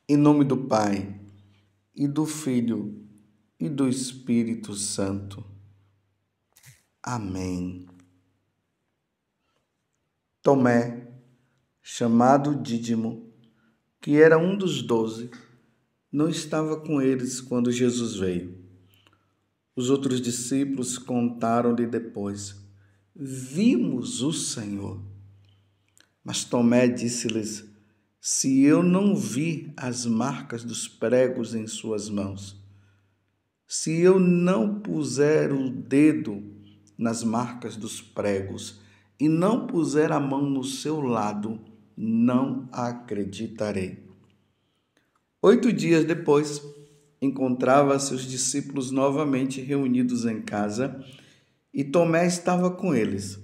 Em nome do Pai, e do Filho, e do Espírito Santo. Amém. Tomé, chamado Dídimo, que era um dos 12, não estava com eles quando Jesus veio. Os outros discípulos contaram-lhe depois: Vimos o Senhor. Mas Tomé disse-lhes: Se eu não vi as marcas dos pregos em suas mãos, se eu não puser o dedo nas marcas dos pregos e não puser a mão no seu lado, não acreditarei. 8 dias depois, encontrava-se os discípulos novamente reunidos em casa e Tomé estava com eles.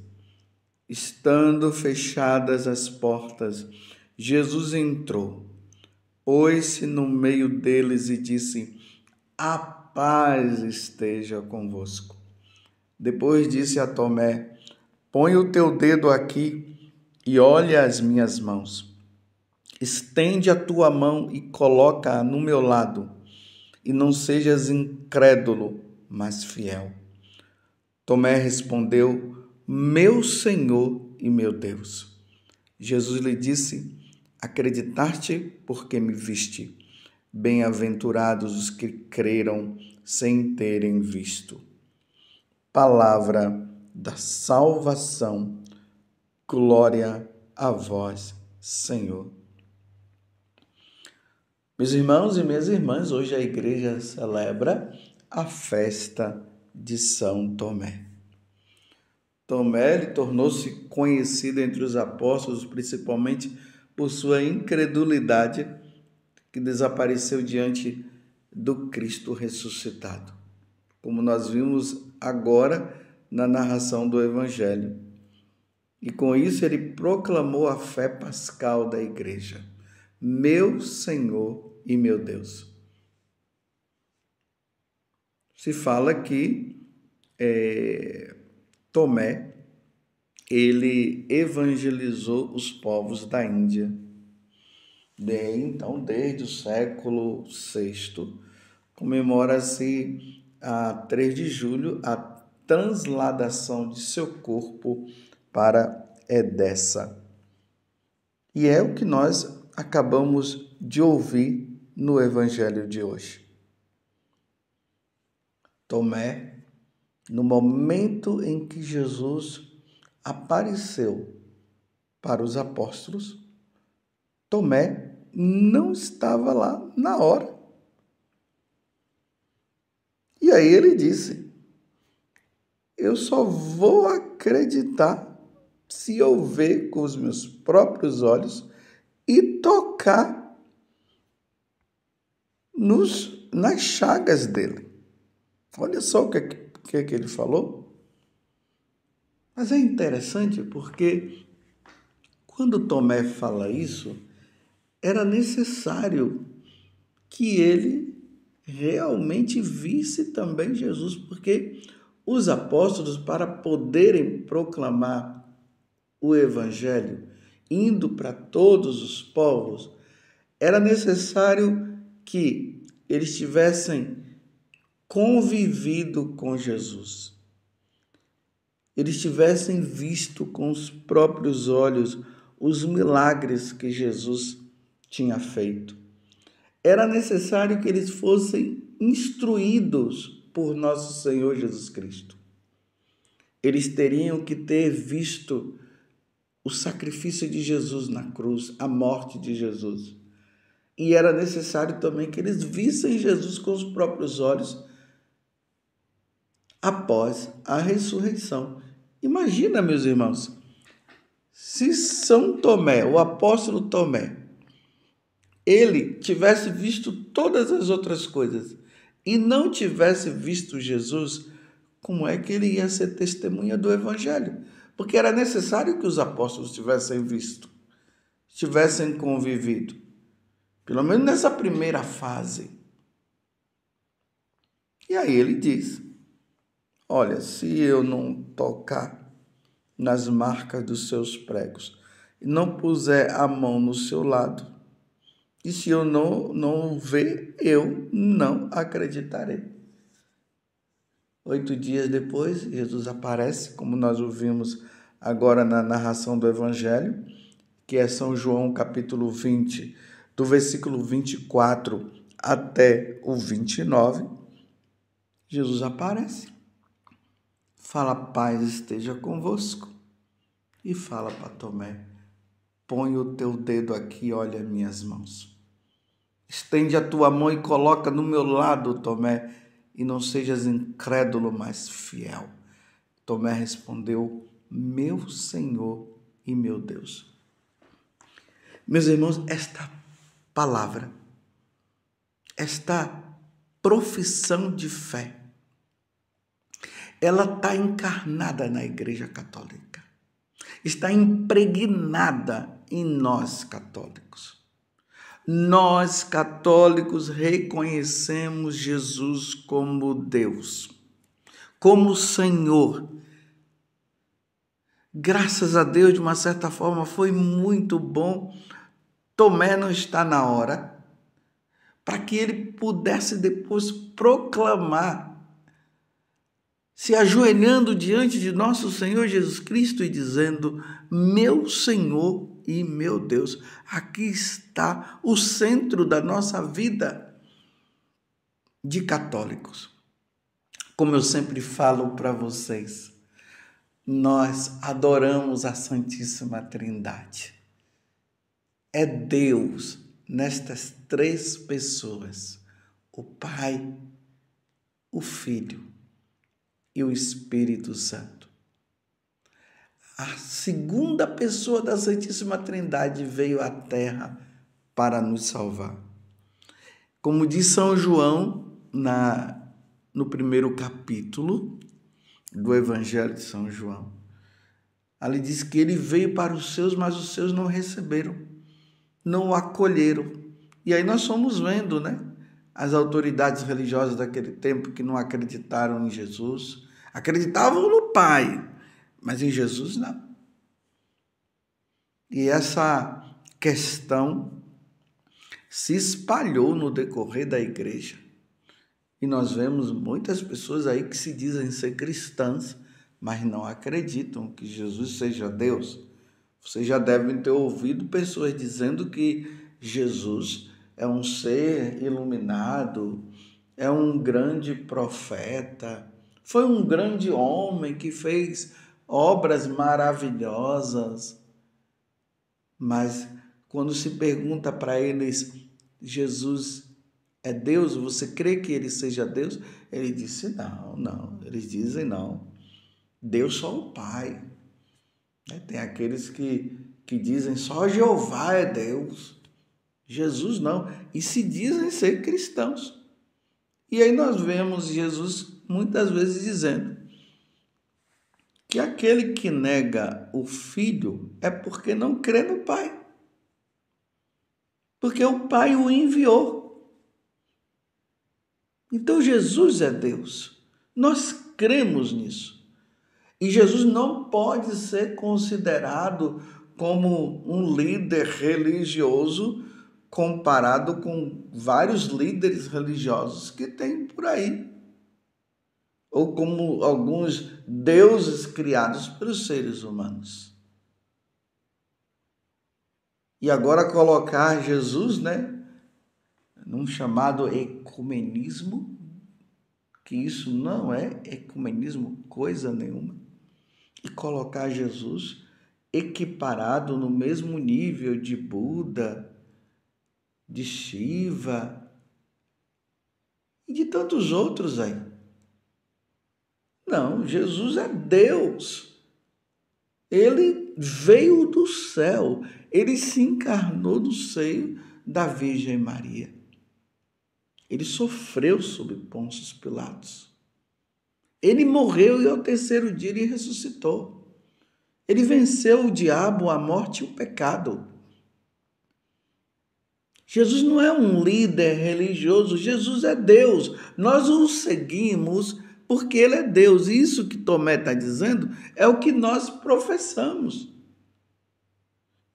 Estando fechadas as portas, Jesus entrou, pôs-se no meio deles e disse: A paz esteja convosco. Depois disse a Tomé: Põe o teu dedo aqui e olha as minhas mãos. Estende a tua mão e coloca-a no meu lado, e não sejas incrédulo, mas fiel. Tomé respondeu: Meu Senhor e meu Deus. Jesus lhe disse: Acreditaste porque me viste. Bem-aventurados os que creram sem terem visto. Palavra da salvação. Glória a vós, Senhor. Meus irmãos e minhas irmãs, hoje a igreja celebra a festa de São Tomé. Tomé tornou-se conhecido entre os apóstolos, principalmente por sua incredulidade, que desapareceu diante do Cristo ressuscitado, como nós vimos agora na narração do Evangelho. E com isso ele proclamou a fé pascal da igreja: Meu Senhor e meu Deus. Se fala que Tomé, ele evangelizou os povos da Índia. Então, desde o século VI, comemora-se a 3 de julho a transladação de seu corpo para Edessa. E é o que nós acabamos de ouvir no Evangelho de hoje. Tomé, no momento em que Jesus apareceu para os apóstolos, Tomé não estava lá na hora. E aí ele disse: Eu só vou acreditar se eu ver com os meus próprios olhos e tocar nas chagas dele. Olha só o que ele falou. Mas é interessante porque quando Tomé fala isso, era necessário que ele realmente visse também Jesus, porque os apóstolos, para poderem proclamar o Evangelho, indo para todos os povos, era necessário que eles tivessem convivido com Jesus. Eles tivessem visto com os próprios olhos os milagres que Jesus tinha feito. Era necessário que eles fossem instruídos por nosso Senhor Jesus Cristo. Eles teriam que ter visto o sacrifício de Jesus na cruz, a morte de Jesus. E era necessário também que eles vissem Jesus com os próprios olhos após a ressurreição. Imagina, meus irmãos, se São Tomé, o apóstolo Tomé, ele tivesse visto todas as outras coisas e não tivesse visto Jesus, como é que ele ia ser testemunha do Evangelho? Porque era necessário que os apóstolos tivessem visto, tivessem convivido, pelo menos nessa primeira fase. E aí ele diz: Olha, se eu não tocar nas marcas dos seus pregos e não puser a mão no seu lado, E se eu não o ver, eu não acreditarei. 8 dias depois, Jesus aparece, como nós ouvimos agora na narração do Evangelho, que é São João capítulo 20, do versículo 24 até o 29. Jesus aparece, fala: paz esteja convosco, e fala para Tomé: põe o teu dedo aqui e olha minhas mãos. Estende a tua mão e coloca no meu lado, Tomé, e não sejas incrédulo, mas fiel. Tomé respondeu: meu Senhor e meu Deus. Meus irmãos, esta palavra, esta profissão de fé, ela está encarnada na Igreja Católica, está impregnada em nós católicos. Nós católicos reconhecemos Jesus como Deus, como Senhor. Graças a Deus, de uma certa forma, foi muito bom Tomé não estar na hora, para que ele pudesse depois proclamar, se ajoelhando diante de nosso Senhor Jesus Cristo e dizendo: meu Senhor e meu Deus. Aqui está o centro da nossa vida de católicos. Como eu sempre falo para vocês, nós adoramos a Santíssima Trindade. É Deus nestas 3 pessoas: o Pai, o Filho e o Espírito Santo. A segunda pessoa da Santíssima Trindade veio à Terra para nos salvar. Como diz São João no primeiro capítulo do Evangelho de São João, ali diz que ele veio para os seus, mas os seus não receberam, não o acolheram. E aí nós fomos vendo, as autoridades religiosas daquele tempo que não acreditaram em Jesus, acreditavam no Pai, mas em Jesus não. E essa questão se espalhou no decorrer da igreja. E nós vemos muitas pessoas aí que se dizem ser cristãs, mas não acreditam que Jesus seja Deus. Vocês já devem ter ouvido pessoas dizendo que Jesus é um ser iluminado, é um grande profeta, foi um grande homem que fez obras maravilhosas. Mas quando se pergunta para eles: Jesus é Deus? Você crê que ele seja Deus? Ele disse: não. Eles dizem não. Deus só o Pai. Tem aqueles que dizem só Jeová é Deus. Jesus não. E se dizem ser cristãos. E aí nós vemos Jesus muitas vezes dizendo que aquele que nega o Filho é porque não crê no Pai. Porque o Pai o enviou. Então Jesus é Deus. Nós cremos nisso. E Jesus não pode ser considerado como um líder religioso comparado com vários líderes religiosos que tem por aí. Ou como alguns deuses criados pelos seres humanos. E agora colocar Jesus, num chamado ecumenismo, que isso não é ecumenismo coisa nenhuma, e colocar Jesus equiparado no mesmo nível de Buda, de Shiva e de tantos outros aí. Não, Jesus é Deus. Ele veio do céu, ele se encarnou no seio da Virgem Maria. Ele sofreu sob Pôncio Pilatos. Ele morreu e ao 3º dia ele ressuscitou. Ele venceu o diabo, a morte e o pecado. Jesus não é um líder religioso, Jesus é Deus. Nós o seguimos porque ele é Deus. E isso que Tomé está dizendo é o que nós professamos.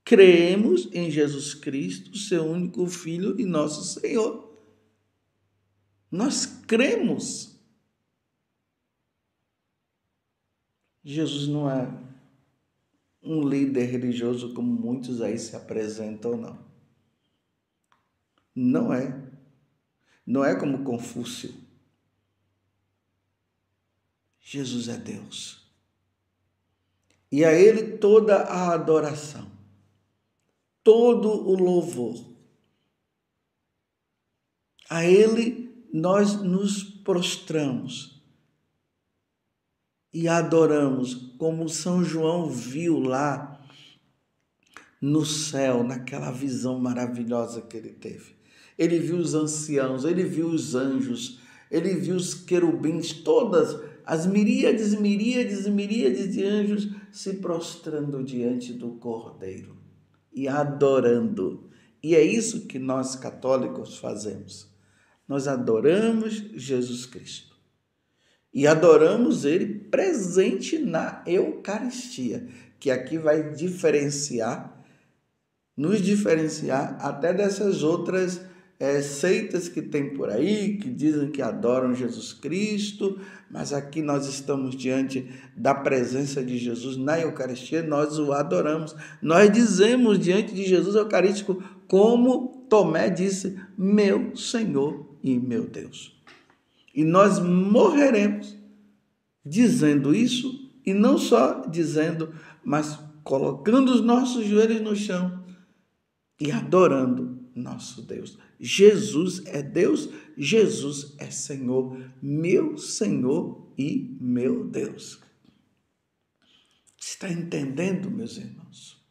cremos em Jesus Cristo, seu único Filho e nosso Senhor. Nós cremos. Jesus não é um líder religioso como muitos aí se apresentam, não. Não é. Não é como Confúcio. Jesus é Deus. E a Ele toda a adoração, todo o louvor. A Ele nós nos prostramos e adoramos, como São João viu lá no céu, naquela visão maravilhosa que ele teve. Ele viu os anciãos, ele viu os anjos, ele viu os querubins, todas as miríades e miríades e miríades de anjos se prostrando diante do Cordeiro e adorando. E é isso que nós católicos fazemos. Nós adoramos Jesus Cristo. E adoramos Ele presente na Eucaristia, que aqui vai nos diferenciar até dessas outras seitas que tem por aí, que dizem que adoram Jesus Cristo, mas aqui nós estamos diante da presença de Jesus na Eucaristia, nós o adoramos. Nós dizemos diante de Jesus Eucarístico, como Tomé disse, meu Senhor e meu Deus. E nós morreremos dizendo isso, e não só dizendo, mas colocando os nossos joelhos no chão e adorando nosso Deus. Jesus é Deus, Jesus é Senhor e meu Deus. Está entendendo, meus irmãos?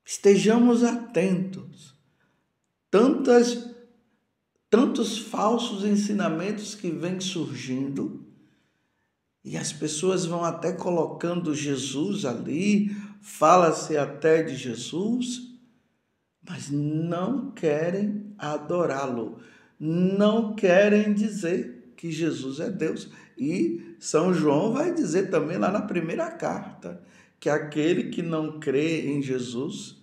Estejamos atentos. Tantos falsos ensinamentos que vêm surgindo, e as pessoas vão até colocando Jesus ali, fala-se até de Jesus, mas não querem adorá-lo, não querem dizer que Jesus é Deus. E São João vai dizer também lá na primeira carta, que aquele que não crê em Jesus,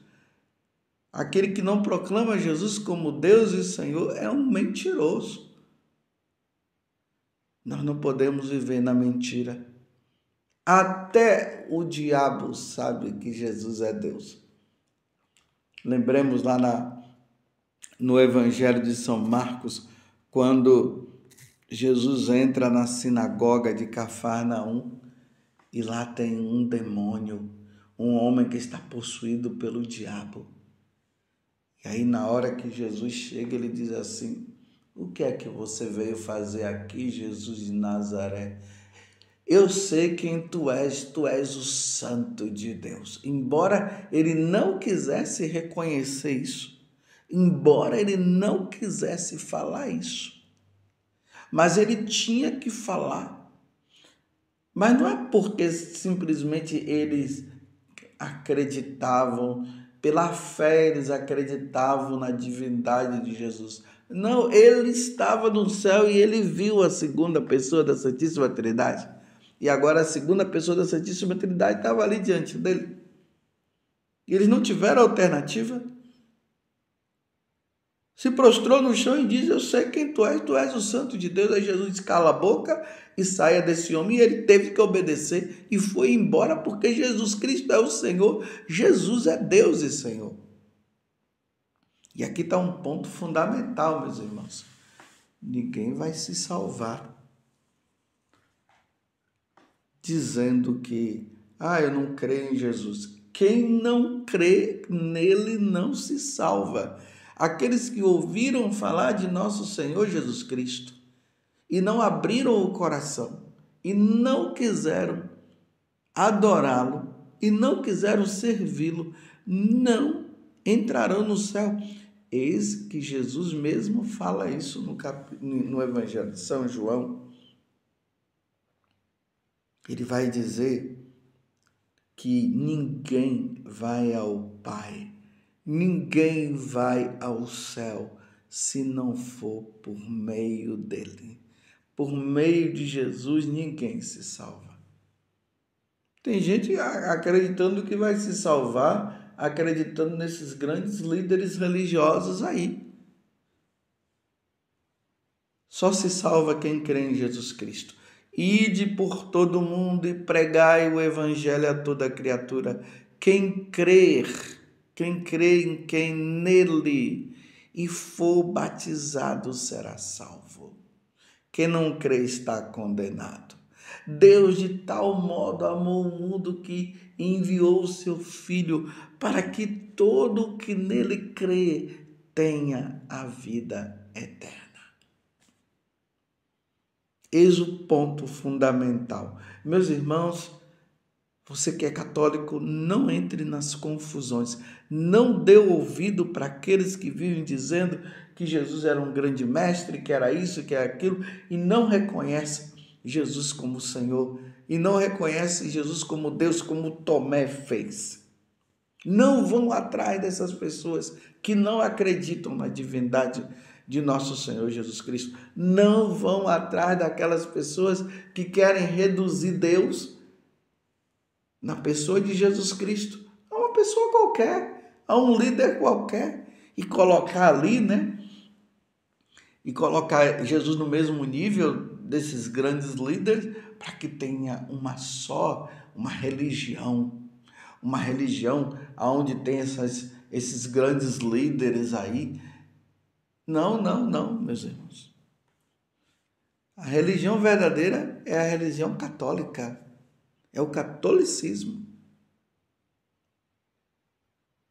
aquele que não proclama Jesus como Deus e Senhor, é um mentiroso. Nós não podemos viver na mentira. Até o diabo sabe que Jesus é Deus. Lembremos lá no Evangelho de São Marcos, quando Jesus entra na sinagoga de Cafarnaum e lá tem um demônio, um homem que está possuído pelo diabo. E aí, na hora que Jesus chega, ele diz assim: o que é que você veio fazer aqui, Jesus de Nazaré? Eu sei quem tu és o Santo de Deus. Embora ele não quisesse reconhecer isso, embora ele não quisesse falar isso, mas ele tinha que falar. Mas não é porque simplesmente eles acreditavam, pela fé eles acreditavam na divindade de Jesus. Não, ele estava no céu e ele viu a segunda pessoa da Santíssima Trindade. E agora a segunda pessoa da Santíssima Trindade estava ali diante dele. E eles não tiveram alternativa. Se prostrou no chão e diz: eu sei quem tu és o Santo de Deus. Aí Jesus disse: cala a boca e saia desse homem. E ele teve que obedecer e foi embora, porque Jesus Cristo é o Senhor. Jesus é Deus e Senhor. E aqui está um ponto fundamental, meus irmãos. Ninguém vai se salvar dizendo que, eu não creio em Jesus. Quem não crê nele não se salva. Aqueles que ouviram falar de nosso Senhor Jesus Cristo e não abriram o coração e não quiseram adorá-lo e não quiseram servi-lo, não entrarão no céu. Eis que Jesus mesmo fala isso no Evangelho de São João. Ele vai dizer que ninguém vai ao Pai, ninguém vai ao céu se não for por meio dele. Por meio de Jesus, ninguém se salva. Tem gente acreditando que vai se salvar, acreditando nesses grandes líderes religiosos aí. Só se salva quem crê em Jesus Cristo. Ide por todo mundo e pregai o evangelho a toda criatura. Quem crê em quem nele e for batizado será salvo. Quem não crê está condenado. Deus de tal modo amou o mundo que enviou o seu Filho para que todo o que nele crê tenha a vida eterna. Eis o ponto fundamental. Meus irmãos, você que é católico, não entre nas confusões. Não dê ouvido para aqueles que vivem dizendo que Jesus era um grande mestre, que era isso, que era aquilo, e não reconhece Jesus como Senhor, e não reconhece Jesus como Deus, como Tomé fez. Não vão atrás dessas pessoas que não acreditam na divindade de nosso Senhor Jesus Cristo. Não vão atrás daquelas pessoas que querem reduzir Deus na pessoa de Jesus Cristo a uma pessoa qualquer, a um líder qualquer, e colocar ali, né? E colocar Jesus no mesmo nível desses grandes líderes para que tenha uma religião onde tem esses grandes líderes aí. Não, meus irmãos. A religião verdadeira é a religião católica, é o catolicismo.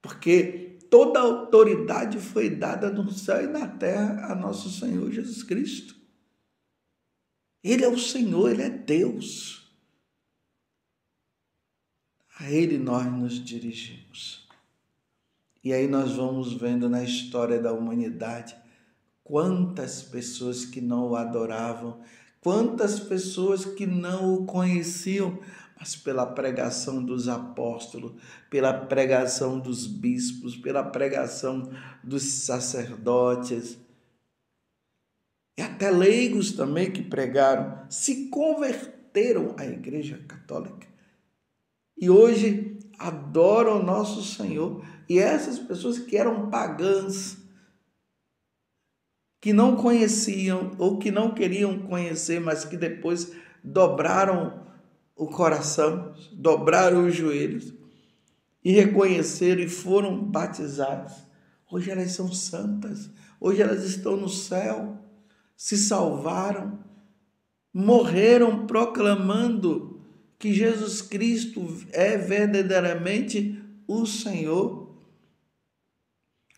Porque toda a autoridade foi dada no céu e na terra a nosso Senhor Jesus Cristo. Ele é o Senhor, Ele é Deus. A Ele nós nos dirigimos. E aí nós vamos vendo na história da humanidade quantas pessoas que não o adoravam, quantas pessoas que não o conheciam, mas pela pregação dos apóstolos, pela pregação dos bispos, pela pregação dos sacerdotes, e até leigos também que pregaram, se converteram à Igreja Católica. E hoje adoram o nosso Senhor. E essas pessoas que eram pagãs, que não conheciam ou que não queriam conhecer, mas que depois dobraram o coração, dobraram os joelhos e reconheceram e foram batizados. Hoje elas são santas, hoje elas estão no céu, se salvaram, morreram proclamando que Jesus Cristo é verdadeiramente o Senhor.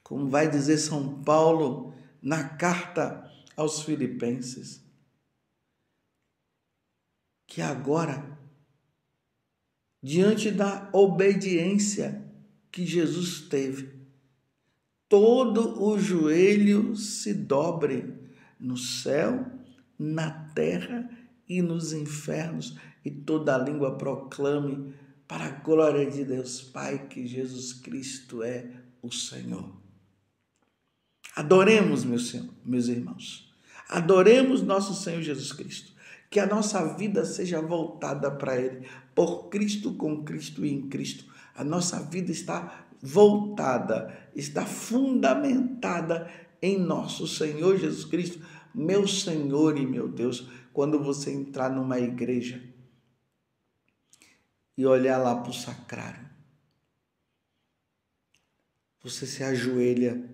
Como vai dizer São Paulo na carta aos Filipenses, que agora, diante da obediência que Jesus teve, todo o joelho se dobre no céu, na terra e nos infernos, e toda a língua proclame para a glória de Deus Pai que Jesus Cristo é o Senhor. Adoremos, meus irmãos, adoremos nosso Senhor Jesus Cristo, que a nossa vida seja voltada para Ele, por Cristo, com Cristo e em Cristo. A nossa vida está voltada, está fundamentada em nosso Senhor Jesus Cristo, meu Senhor e meu Deus. Quando você entrar numa igreja e olhar lá para o sacrário, você se ajoelha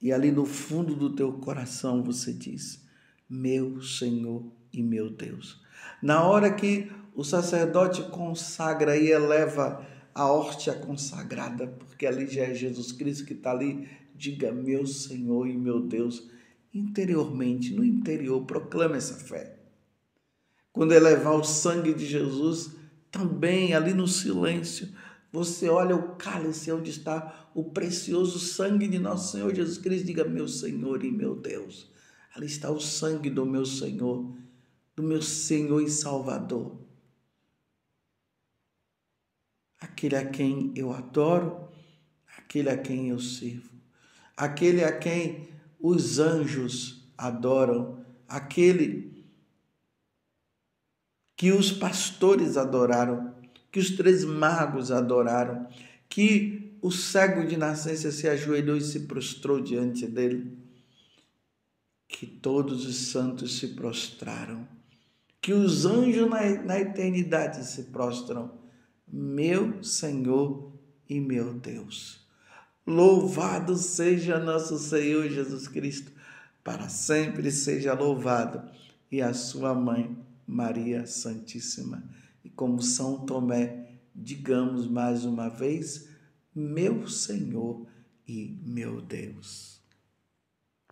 e ali no fundo do teu coração você diz: meu Senhor e meu Deus. Na hora que o sacerdote consagra e eleva a hóstia consagrada, porque ali já é Jesus Cristo que está ali, diga: meu Senhor e meu Deus. Interiormente, no interior, proclame essa fé. Quando elevar o sangue de Jesus, também ali no silêncio, você olha o cálice onde está o precioso sangue de nosso Senhor Jesus Cristo, diga: meu Senhor e meu Deus. Ali está o sangue do meu Senhor e Salvador. Aquele a quem eu adoro, aquele a quem eu sirvo, aquele a quem os anjos adoram, aquele que os pastores adoraram, que os 3 magos adoraram, que o cego de nascença se ajoelhou e se prostrou diante dele, que todos os santos se prostraram, que os anjos na eternidade se prostram. Meu Senhor e meu Deus. Louvado seja nosso Senhor Jesus Cristo, para sempre seja louvado, e a sua mãe, Maria Santíssima. E como São Tomé, digamos mais uma vez, meu Senhor e meu Deus.